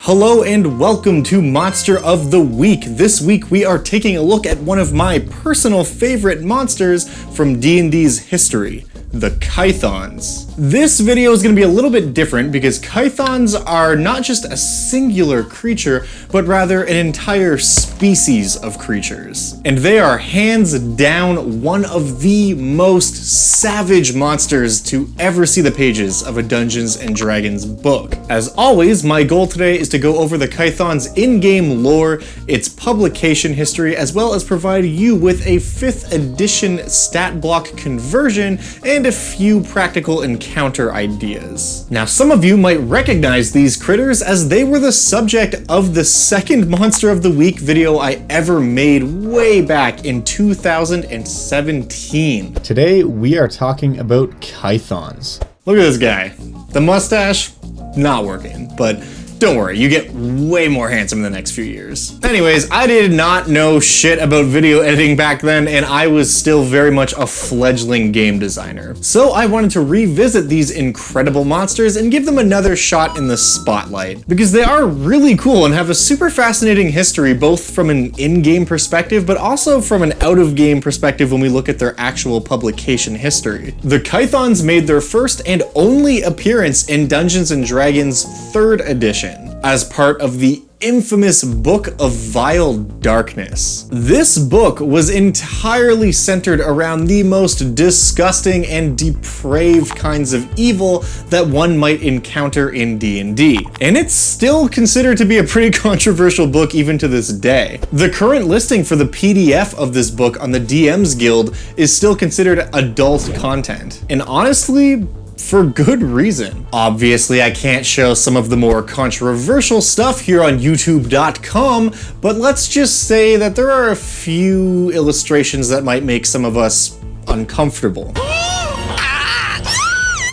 Hello and welcome to Monster of the Week. This week we are taking a look at one of my personal favorite monsters from D&D's history, the Kythons. This video is going to be a little bit different because Kythons are not just a singular creature, but rather an entire species of creatures. And they are hands down one of the most savage monsters to ever see the pages of a Dungeons & Dragons book. As always, my goal today is to go over the Kythons' in-game lore, its publication history, as well as provide you with a 5th edition stat block conversion and a few practical encounter ideas. Now, some of you might recognize these critters as they were the subject of the second Monster of the Week video I ever made way back in 2017. Today, we are talking about Kythons. Look at this guy. The mustache, not working, but don't worry, you get way more handsome in the next few years. Anyways, I did not know shit about video editing back then, and I was still very much a fledgling game designer. So I wanted to revisit these incredible monsters and give them another shot in the spotlight, because they are really cool and have a super fascinating history, both from an in-game perspective, but also from an out-of-game perspective when we look at their actual publication history. The Kythons made their first and only appearance in Dungeons & Dragons 3rd edition, as part of the infamous Book of Vile Darkness. This book was entirely centered around the most disgusting and depraved kinds of evil that one might encounter in D&D. And it's still considered to be a pretty controversial book even to this day. The current listing for the PDF of this book on the DM's Guild is still considered adult content. And honestly, for good reason. Obviously, I can't show some of the more controversial stuff here on YouTube.com, but let's just say that there are a few illustrations that might make some of us uncomfortable.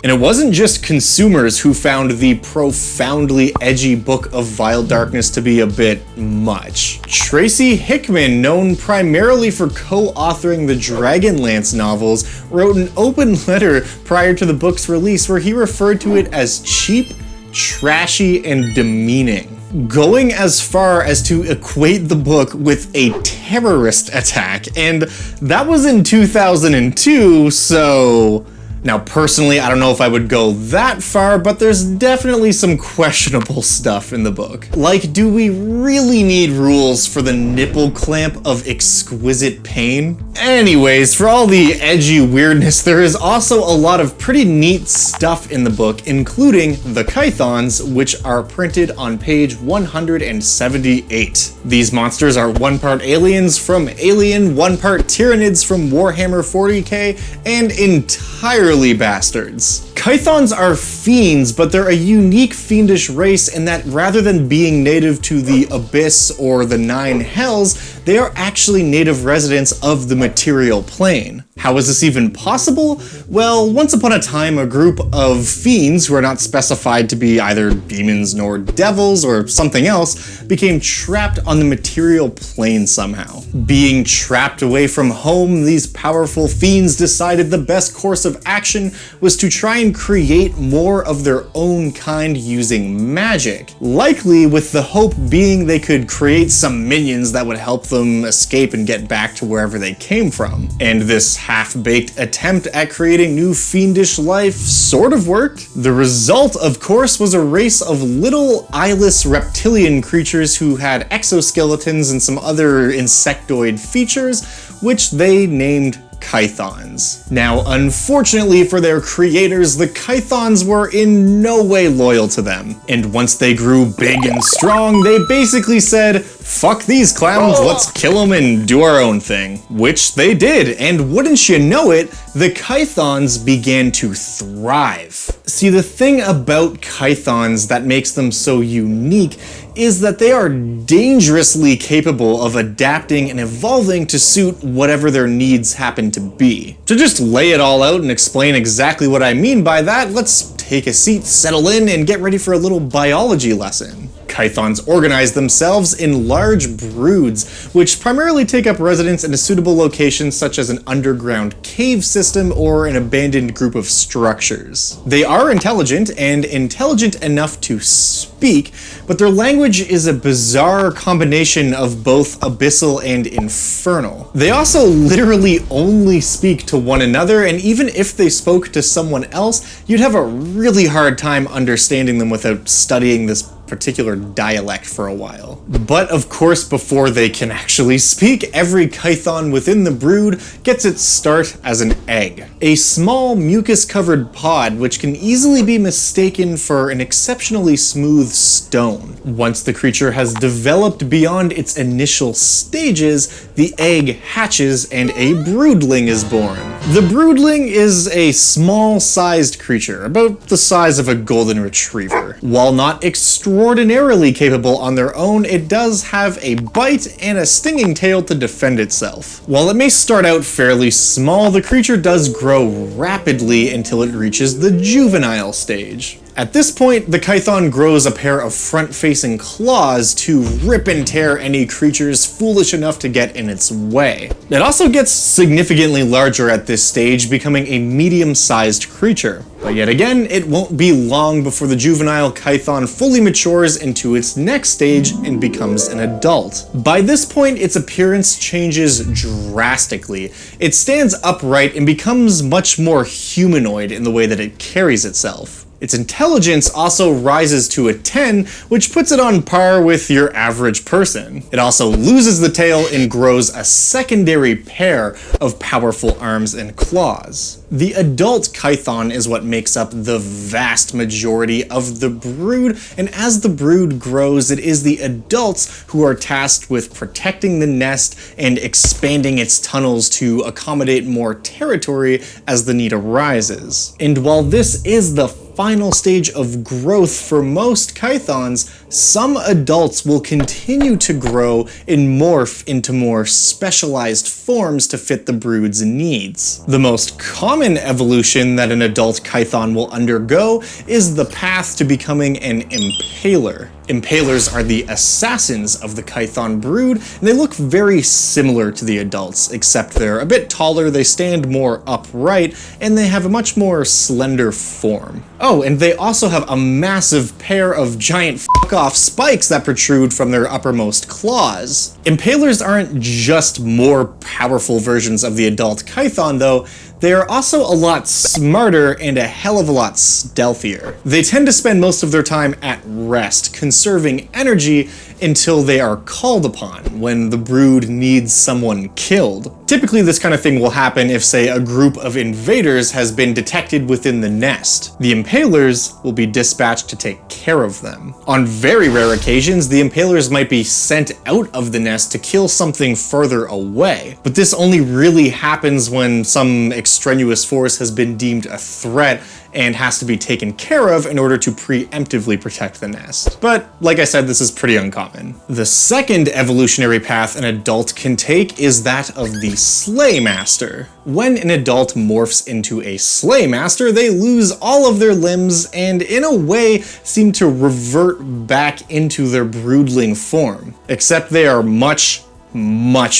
And it wasn't just consumers who found the profoundly edgy Book of Vile Darkness to be a bit much. Tracy Hickman, known primarily for co-authoring the Dragonlance novels, wrote an open letter prior to the book's release where he referred to it as cheap, trashy, and demeaning, going as far as to equate the book with a terrorist attack, and that was in 2002, so... Now, personally, I don't know if I would go that far, but there's definitely some questionable stuff in the book. Like, do we really need rules for the nipple clamp of exquisite pain? Anyways, for all the edgy weirdness, there is also a lot of pretty neat stuff in the book, including the Kythons, which are printed on page 178. These monsters are 1 part aliens from Alien, 1 part Tyranids from Warhammer 40k, and entirely bastards. Kythons are fiends, but they're a unique fiendish race in that rather than being native to the Abyss or the 9 Hells, they are actually native residents of the material plane. How is this even possible? Well, once upon a time, a group of fiends who are not specified to be either demons nor devils or something else became trapped on the material plane somehow. Being trapped away from home, these powerful fiends decided the best course of action was to try and create more of their own kind using magic, likely with the hope being they could create some minions that would help them escape and get back to wherever they came from. And this half-baked attempt at creating new fiendish life sort of worked. The result, of course, was a race of little eyeless reptilian creatures who had exoskeletons and some other insectoid features, which they named Kythons. Now, unfortunately for their creators, the Kythons were in no way loyal to them. And once they grew big and strong, they basically said, fuck these clowns, let's kill them and do our own thing. Which they did, and wouldn't you know it, the Kythons began to thrive. See, the thing about Kythons that makes them so unique is that they are dangerously capable of adapting and evolving to suit whatever their needs happen to be. To just lay it all out and explain exactly what I mean by that, let's take a seat, settle in, and get ready for a little biology lesson. Kythons organize themselves in large broods, which primarily take up residence in a suitable location such as an underground cave system or an abandoned group of structures. They are intelligent, and intelligent enough to speak, but their language is a bizarre combination of both abyssal and infernal. They also literally only speak to one another, and even if they spoke to someone else, you'd have a really hard time understanding them without studying this particular dialect for a while. But of course, before they can actually speak, every Kython within the brood gets its start as an egg. A small mucus-covered pod which can easily be mistaken for an exceptionally smooth stone. Once the creature has developed beyond its initial stages, the egg hatches and a broodling is born. The broodling is a small-sized creature, about the size of a golden retriever. While not extraordinarily capable on their own, it does have a bite and a stinging tail to defend itself. While it may start out fairly small, the creature does grow rapidly until it reaches the juvenile stage. At this point, the Kython grows a pair of front-facing claws to rip and tear any creatures foolish enough to get in its way. It also gets significantly larger at this stage, becoming a medium-sized creature. But yet again, it won't be long before the juvenile Kython fully matures into its next stage and becomes an adult. By this point, its appearance changes drastically. It stands upright and becomes much more humanoid in the way that it carries itself. Its intelligence also rises to a 10, which puts it on par with your average person. It also loses the tail and grows a secondary pair of powerful arms and claws. The adult Kython is what makes up the vast majority of the brood, and as the brood grows, it is the adults who are tasked with protecting the nest and expanding its tunnels to accommodate more territory as the need arises. And while this is the final stage of growth for most Kythons, some adults will continue to grow and morph into more specialized forms to fit the brood's needs. The most common evolution that an adult Kython will undergo is the path to becoming an impaler. Impalers are the assassins of the Kython brood, and they look very similar to the adults, except they're a bit taller, they stand more upright, and they have a much more slender form. Oh, and they also have a massive pair of giant fuck-off spikes that protrude from their uppermost claws. Impalers aren't just more powerful versions of the adult Kython, though. They are also a lot smarter and a hell of a lot stealthier. They tend to spend most of their time at rest, conserving energy until they are called upon, when the brood needs someone killed. Typically, this kind of thing will happen if, say, a group of invaders has been detected within the nest. The impalers will be dispatched to take care of them. On very rare occasions, the impalers might be sent out of the nest to kill something further away, but this only really happens when some extraneous force has been deemed a threat and has to be taken care of in order to preemptively protect the nest. But like I said, this is pretty uncommon. The second evolutionary path an adult can take is that of the Slay Master. When an adult morphs into a Slay Master, they lose all of their limbs and in a way seem to revert back into their broodling form, except they are much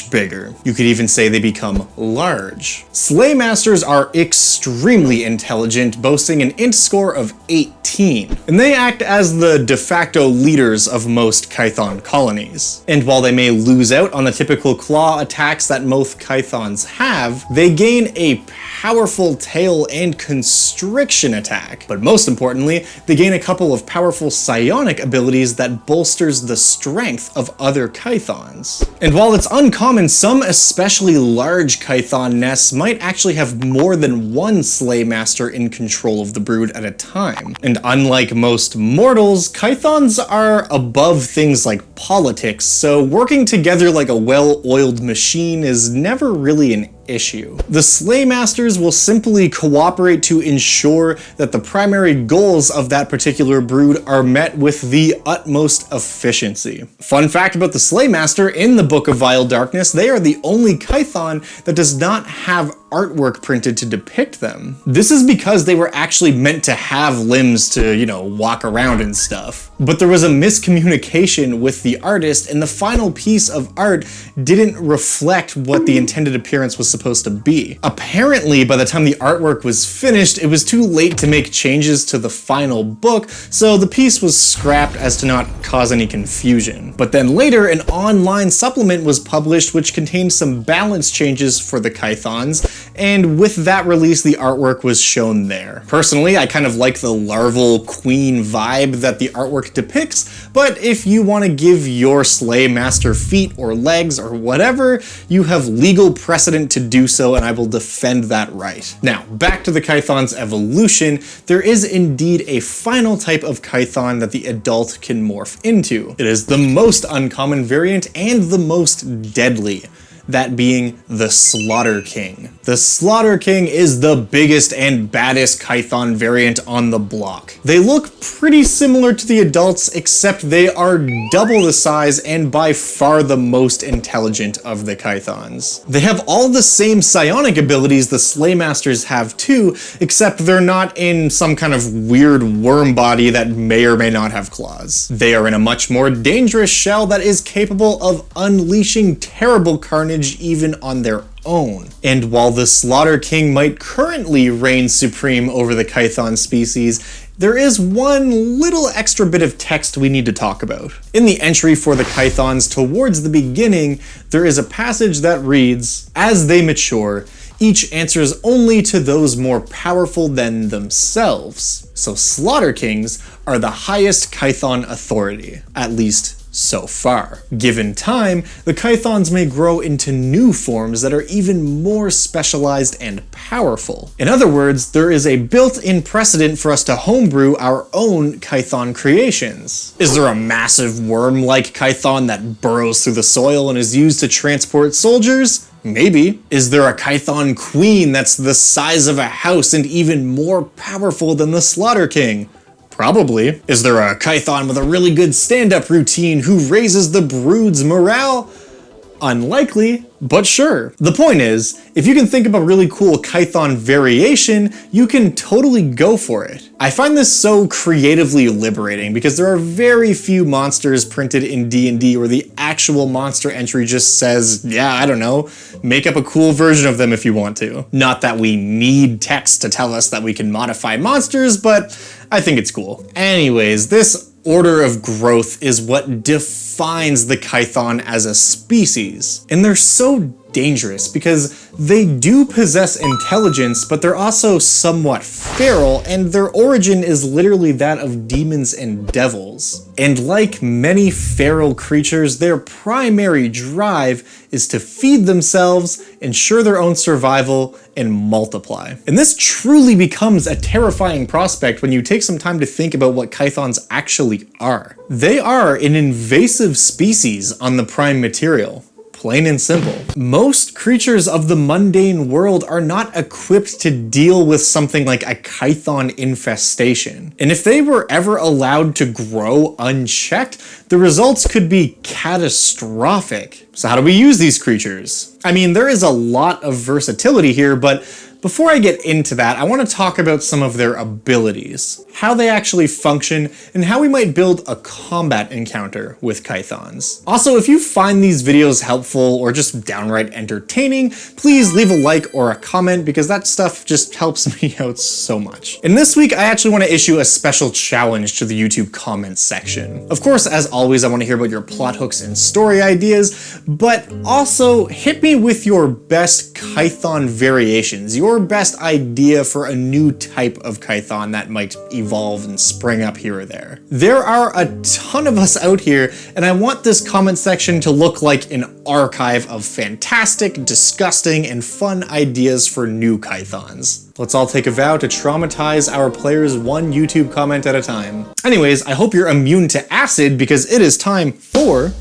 bigger. You could even say they become large. Slay Masters are extremely intelligent, boasting an int score of 18, and they act as the de facto leaders of most Kython colonies. And while they may lose out on the typical claw attacks that most Kythons have, they gain a powerful tail and constriction attack. But most importantly, they gain a couple of powerful psionic abilities that bolsters the strength of other Kythons. And while it's uncommon, some especially large Kython nests might actually have more than one Slay Master in control of the brood at a time. And unlike most mortals, Kythons are above things like politics, so working together like a well-oiled machine is never really an issue. The Slay Masters will simply cooperate to ensure that the primary goals of that particular brood are met with the utmost efficiency. Fun fact about the Slay Master, in the Book of Vile Darkness, they are the only Kython that does not have artwork printed to depict them. This is because they were actually meant to have limbs to, you know, walk around and stuff. But there was a miscommunication with the artist, and the final piece of art didn't reflect what the intended appearance was supposed to be. Apparently, by the time the artwork was finished, it was too late to make changes to the final book, so the piece was scrapped as to not cause any confusion. But then later, an online supplement was published which contained some balance changes for the Kythons, and with that release, the artwork was shown there. Personally, I kind of like the larval queen vibe that the artwork depicts, but if you want to give your Slay Master feet or legs or whatever, you have legal precedent to do so, and I will defend that right. Now, back to the Kython's evolution, there is indeed a final type of Kython that the adult can morph into. It is the most uncommon variant and the most deadly, that being the Slaughter King. The Slaughter King is the biggest and baddest Kython variant on the block. They look pretty similar to the adults, except they are double the size and by far the most intelligent of the Kythons. They have all the same psionic abilities the Slaymasters have too, except they're not in some kind of weird worm body that may or may not have claws. They are in a much more dangerous shell that is capable of unleashing terrible carnage even on their own. And while the Slaughter King might currently reign supreme over the Kython species, there is one little extra bit of text we need to talk about. In the entry for the Kythons towards the beginning, there is a passage that reads, "As they mature, each answers only to those more powerful than themselves." So Slaughter Kings are the highest Kython authority, at least so far. Given time, the Kythons may grow into new forms that are even more specialized and powerful. In other words, there is a built-in precedent for us to homebrew our own Kython creations. Is there a massive worm-like Kython that burrows through the soil and is used to transport soldiers? Maybe. Is there a Kython queen that's the size of a house and even more powerful than the Slaughter King? Probably. Is there a Kython with a really good stand-up routine who raises the brood's morale? Unlikely, but sure. The point is, if you can think of a really cool Kython variation, you can totally go for it. I find this so creatively liberating because there are very few monsters printed in D&D where the actual monster entry just says, yeah, I don't know, make up a cool version of them if you want to. Not that we need text to tell us that we can modify monsters, but I think it's cool. Anyways, this order of growth is what defines the Kython as a species. And they're so dangerous because they do possess intelligence, but they're also somewhat feral, and their origin is literally that of demons and devils. And like many feral creatures, their primary drive is to feed themselves, ensure their own survival, and multiply. And this truly becomes a terrifying prospect when you take some time to think about what Kythons actually are. They are an invasive species on the prime material. Plain and simple. Most creatures of the mundane world are not equipped to deal with something like a Kython infestation. And if they were ever allowed to grow unchecked, the results could be catastrophic. So how do we use these creatures? I mean, there is a lot of versatility here, but before I get into that, I want to talk about some of their abilities, how they actually function, and how we might build a combat encounter with Kythons. Also, if you find these videos helpful or just downright entertaining, please leave a like or a comment because that stuff just helps me out so much. And this week, I actually want to issue a special challenge to the YouTube comments section. Of course, as always, I want to hear about your plot hooks and story ideas, but also hit me with your best Kython variations, your best idea for a new type of Kython that might evolve and spring up here or there. There are a ton of us out here, and I want this comment section to look like an archive of fantastic, disgusting, and fun ideas for new Kythons. Let's all take a vow to traumatize our players one YouTube comment at a time. Anyways, I hope you're immune to acid because it is time for...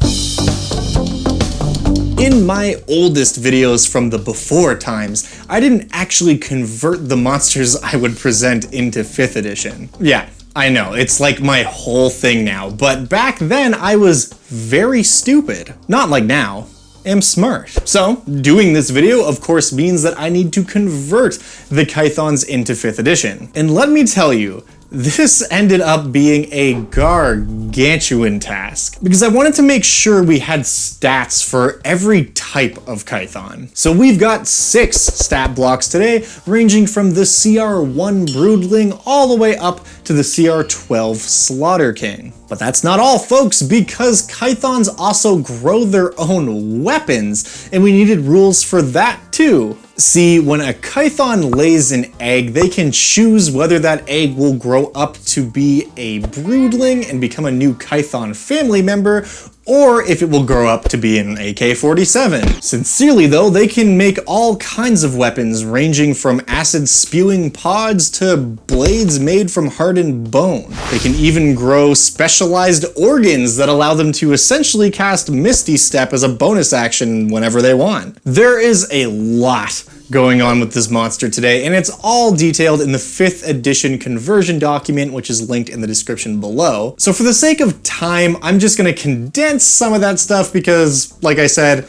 In my oldest videos from the before times, I didn't actually convert the monsters I would present into 5th edition. Yeah, I know, it's like my whole thing now, but back then I was very stupid. Not like now. am smart. So doing this video, of course, means that I need to convert the Kythons into 5th edition. And let me tell you, this ended up being a gargantuan task because I wanted to make sure we had stats for every type of Kython. So we've got 6 stat blocks today, ranging from the CR1 Broodling all the way up to the CR12 Slaughter King. But that's not all, folks, because Kythons also grow their own weapons, and we needed rules for that too. See, when a Kython lays an egg, they can choose whether that egg will grow up to be a broodling and become a new Kython family member, or if it will grow up to be an AK-47. Sincerely though, they can make all kinds of weapons ranging from acid-spewing pods to blades made from hardened bone. They can even grow specialized organs that allow them to essentially cast Misty Step as a bonus action whenever they want. There is a lot going on with this monster today, and it's all detailed in the 5th edition conversion document, which is linked in the description below. So for the sake of time, I'm just gonna condense some of that stuff because, like I said,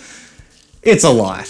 it's a lot.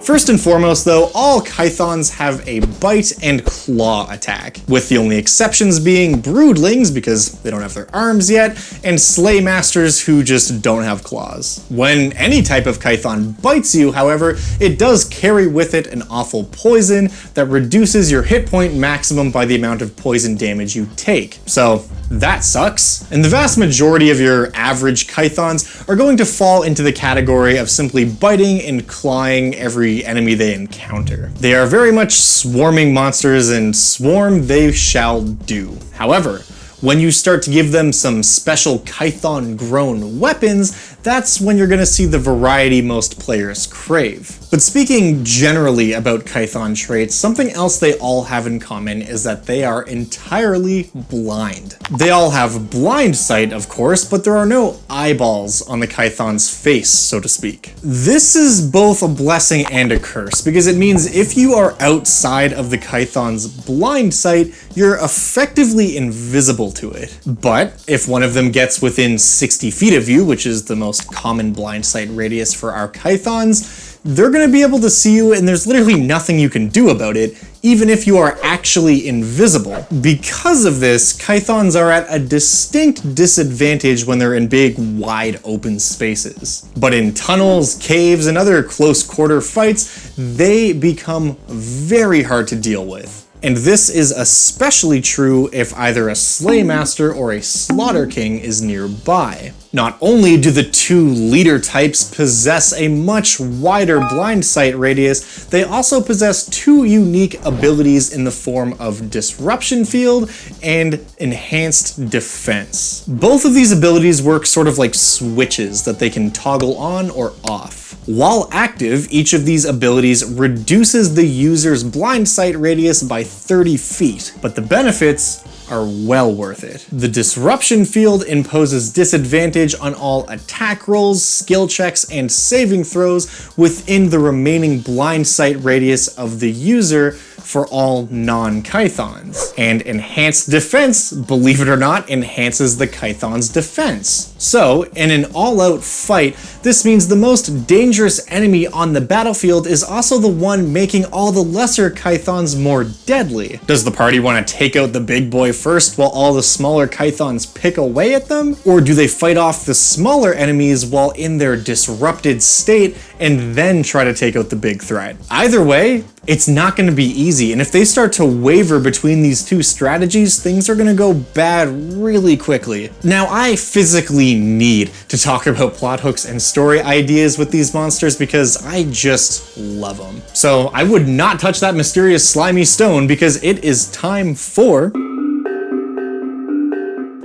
First and foremost though, all Kythons have a bite and claw attack, with the only exceptions being broodlings because they don't have their arms yet, and slaymasters who just don't have claws. When any type of Kython bites you, however, it does carry with it an awful poison that reduces your hit point maximum by the amount of poison damage you take. So that sucks. And the vast majority of your average Kythons are going to fall into the category of simply biting and clawing every enemy they encounter. They are very much swarming monsters, and swarm they shall do. However, when you start to give them some special Kython-grown weapons, that's when you're gonna see the variety most players crave. But speaking generally about Kython traits, something else they all have in common is that they are entirely blind. They all have blind sight, of course, but there are no eyeballs on the Kython's face, so to speak. This is both a blessing and a curse, because it means if you are outside of the Kython's blind sight, you're effectively invisible to it. But if one of them gets within 60 feet of you, which is the most common blind sight radius for our Kythons, they're going to be able to see you, and there's literally nothing you can do about it, even if you are actually invisible. Because of this, Kythons are at a distinct disadvantage when they're in big, wide open spaces. But in tunnels, caves, and other close quarter fights, they become very hard to deal with. And this is especially true if either a Slaymaster or a Slaughter King is nearby. Not only do the 2 leader types possess a much wider blind sight radius, they also possess 2 unique abilities in the form of Disruption Field and Enhanced Defense. Both of these abilities work sort of like switches that they can toggle on or off. While active, each of these abilities reduces the user's blind sight radius by 30 feet, but the benefits are well worth it. The Disruption Field imposes disadvantage on all attack rolls, skill checks, and saving throws within the remaining blind sight radius of the user for all non-Kythons. And Enhanced Defense, believe it or not, enhances the Kython's defense. So, in an all-out fight, this means the most dangerous enemy on the battlefield is also the one making all the lesser Kythons more deadly. Does the party want to take out the big boy first while all the smaller Kythons pick away at them? Or do they fight off the smaller enemies while in their disrupted state and then try to take out the big threat? Either way, it's not going to be easy, and if they start to waver between these 2 strategies, things are going to go bad really quickly. Now, I physically need to talk about plot hooks and story ideas with these monsters because I just love them. So I would not touch that mysterious slimy stone because it is time for...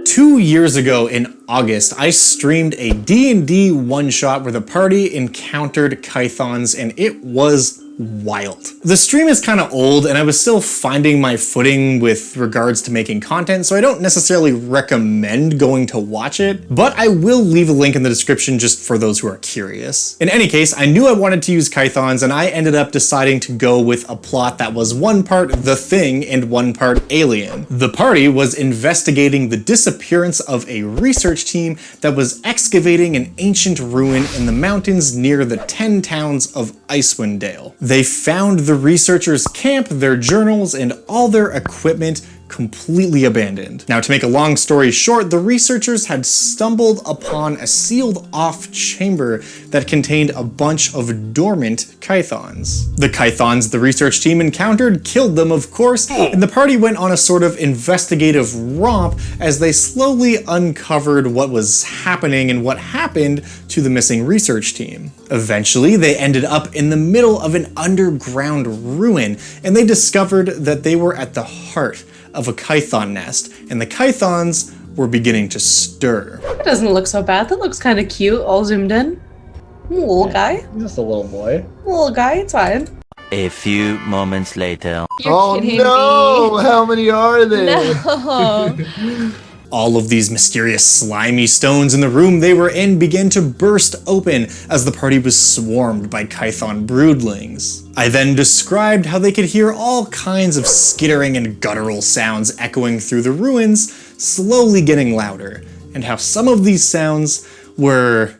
2 years ago in August, I streamed a D&D one-shot where the party encountered Kythons, and it was wild. The stream is kind of old and I was still finding my footing with regards to making content, so I don't necessarily recommend going to watch it, but I will leave a link in the description just for those who are curious. In any case, I knew I wanted to use Kythons and I ended up deciding to go with a plot that was one part The Thing and one part Alien. The party was investigating the disappearance of a research team that was excavating an ancient ruin in the mountains near the 10 towns of Icewind Dale. They found the researchers' camp, their journals, and all their equipment completely abandoned. Now, to make a long story short, the researchers had stumbled upon a sealed off chamber that contained a bunch of dormant Kythons. The Kythons the research team encountered killed them, of course, and the party went on a sort of investigative romp as they slowly uncovered what was happening and what happened to the missing research team. Eventually, they ended up in the middle of an underground ruin, and they discovered that they were at the heart of a Kython nest, and the Kythons were beginning to stir. That doesn't look so bad. That looks kind of cute, all zoomed in. Little guy. Just a little boy. Little guy, it's fine. A few moments later. You're kidding no! me. How many are there? No. All of these mysterious slimy stones in the room they were in began to burst open as the party was swarmed by Kython broodlings. I then described how they could hear all kinds of skittering and guttural sounds echoing through the ruins, slowly getting louder, and how some of these sounds were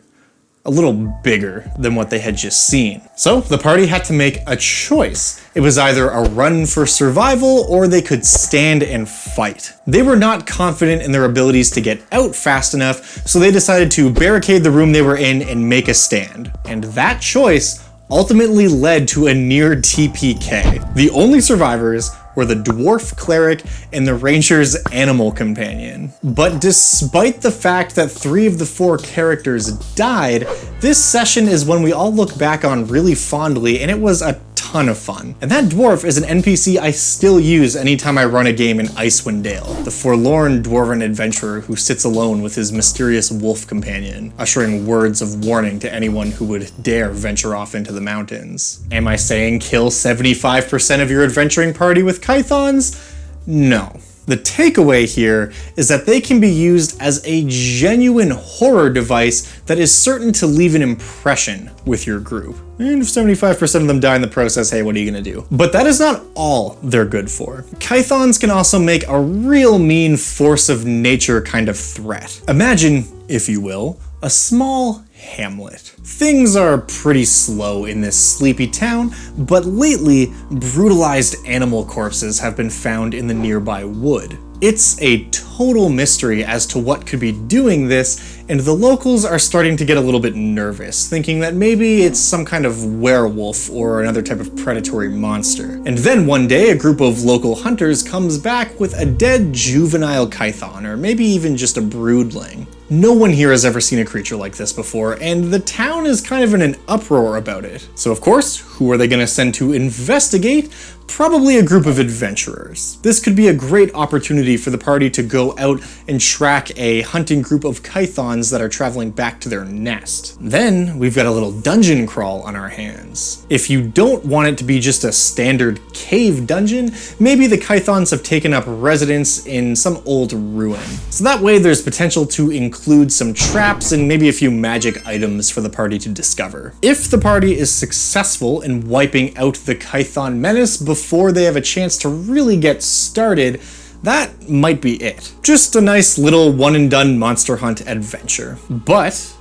a little bigger than what they had just seen. So the party had to make a choice. It was either a run for survival or they could stand and fight. They were not confident in their abilities to get out fast enough, so they decided to barricade the room they were in and make a stand. And that choice ultimately led to a near TPK. The only survivors were the dwarf cleric and the ranger's animal companion. But despite the fact that 3 of the 4 characters died, this session is one we all look back on really fondly, and it was a ton of fun. And that dwarf is an NPC I still use anytime I run a game in Icewind Dale, the forlorn dwarven adventurer who sits alone with his mysterious wolf companion, ushering words of warning to anyone who would dare venture off into the mountains. Am I saying kill 75% of your adventuring party with Kythons? No. The takeaway here is that they can be used as a genuine horror device that is certain to leave an impression with your group. And if 75% of them die in the process, hey, what are you gonna do? But that is not all they're good for. Kythons can also make a real mean force of nature kind of threat. Imagine, if you will, a small hamlet. Things are pretty slow in this sleepy town, but lately, brutalized animal corpses have been found in the nearby wood. It's a total mystery as to what could be doing this, and the locals are starting to get a little bit nervous, thinking that maybe it's some kind of werewolf or another type of predatory monster. And then one day, a group of local hunters comes back with a dead juvenile Kython, or maybe even just a broodling. No one here has ever seen a creature like this before, and the town is kind of in an uproar about it. So of course, who are they going to send to investigate? Probably a group of adventurers. This could be a great opportunity for the party to go out and track a hunting group of Kythons that are traveling back to their nest. Then we've got a little dungeon crawl on our hands. If you don't want it to be just a standard cave dungeon, maybe the Kythons have taken up residence in some old ruin. So that way there's potential to include some traps and maybe a few magic items for the party to discover. If the party is successful in wiping out the Kython menace before they have a chance to really get started, that might be it. Just a nice little one and done monster hunt adventure. But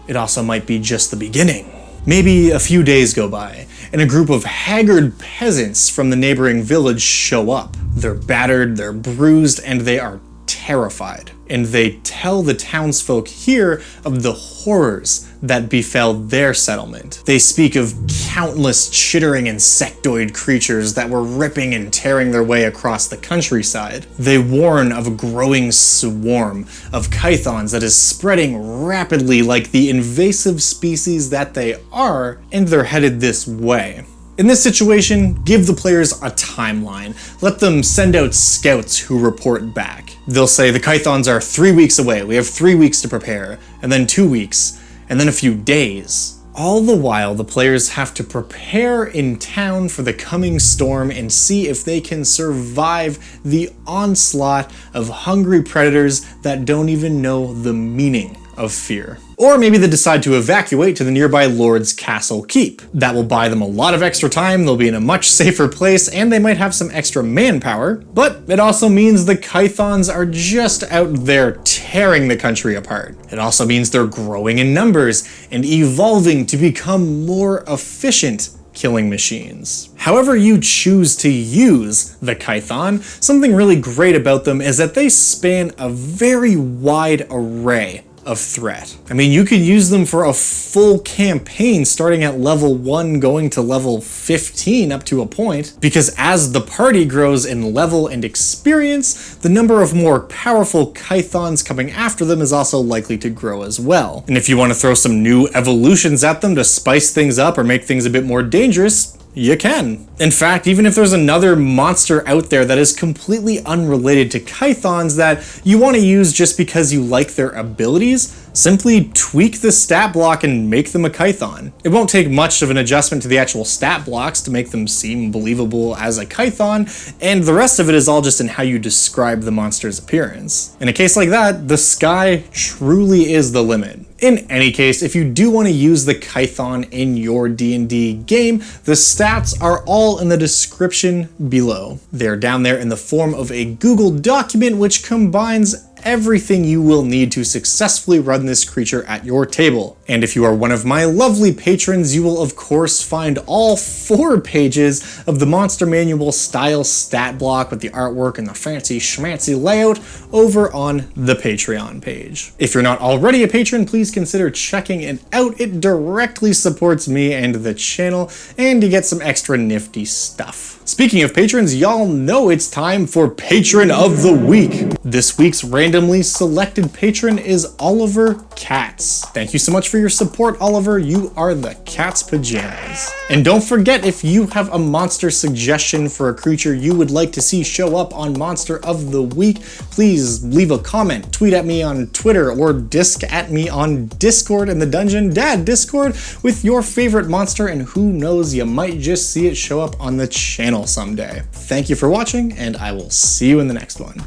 it also might be just the beginning. Maybe a few days go by, and a group of haggard peasants from the neighboring village show up. They're battered, they're bruised, and they are terrified. And they tell the townsfolk here of the horrors that befell their settlement. They speak of countless chittering insectoid creatures that were ripping and tearing their way across the countryside. They warn of a growing swarm of Kythons that is spreading rapidly like the invasive species that they are, and they're headed this way. In this situation, give the players a timeline. Let them send out scouts who report back. They'll say the Kythons are 3 weeks away, we have 3 weeks to prepare, and then 2 weeks, and then a few days. All the while, the players have to prepare in town for the coming storm and see if they can survive the onslaught of hungry predators that don't even know the meaning of fear. Or maybe they decide to evacuate to the nearby Lord's Castle Keep. That will buy them a lot of extra time, they'll be in a much safer place, and they might have some extra manpower. But it also means the Kythons are just out there tearing the country apart. It also means they're growing in numbers and evolving to become more efficient killing machines. However you choose to use the Kython, something really great about them is that they span a very wide array of threat. I mean, you could use them for a full campaign starting at level 1 going to level 15 up to a point, because as the party grows in level and experience, the number of more powerful Kythons coming after them is also likely to grow as well. And if you want to throw some new evolutions at them to spice things up or make things a bit more dangerous, you can. In fact, even if there's another monster out there that is completely unrelated to Kythons that you want to use just because you like their abilities, simply tweak the stat block and make them a Kython. It won't take much of an adjustment to the actual stat blocks to make them seem believable as a Kython, and the rest of it is all just in how you describe the monster's appearance. In a case like that, the sky truly is the limit. In any case, if you do want to use the Kython in your D&D game, the stats are all in the description below. They're down there in the form of a Google document which combines everything you will need to successfully run this creature at your table. And if you are one of my lovely patrons, you will of course find all 4 pages of the Monster Manual style stat block with the artwork and the fancy schmancy layout over on the Patreon page. If you're not already a patron, please consider checking it out. It directly supports me and the channel, and you get some extra nifty stuff. Speaking of patrons, y'all know it's time for Patron of the Week. This week's randomly selected patron is Oliver Katz. Thank you so much for your support, Oliver. You are the cat's pajamas. And don't forget, if you have a monster suggestion for a creature you would like to see show up on Monster of the Week, please leave a comment, tweet at me on Twitter, or disc at me on Discord in the Dungeon Dad Discord with your favorite monster, and who knows, you might just see it show up on the channel someday. Thank you for watching, and I will see you in the next one.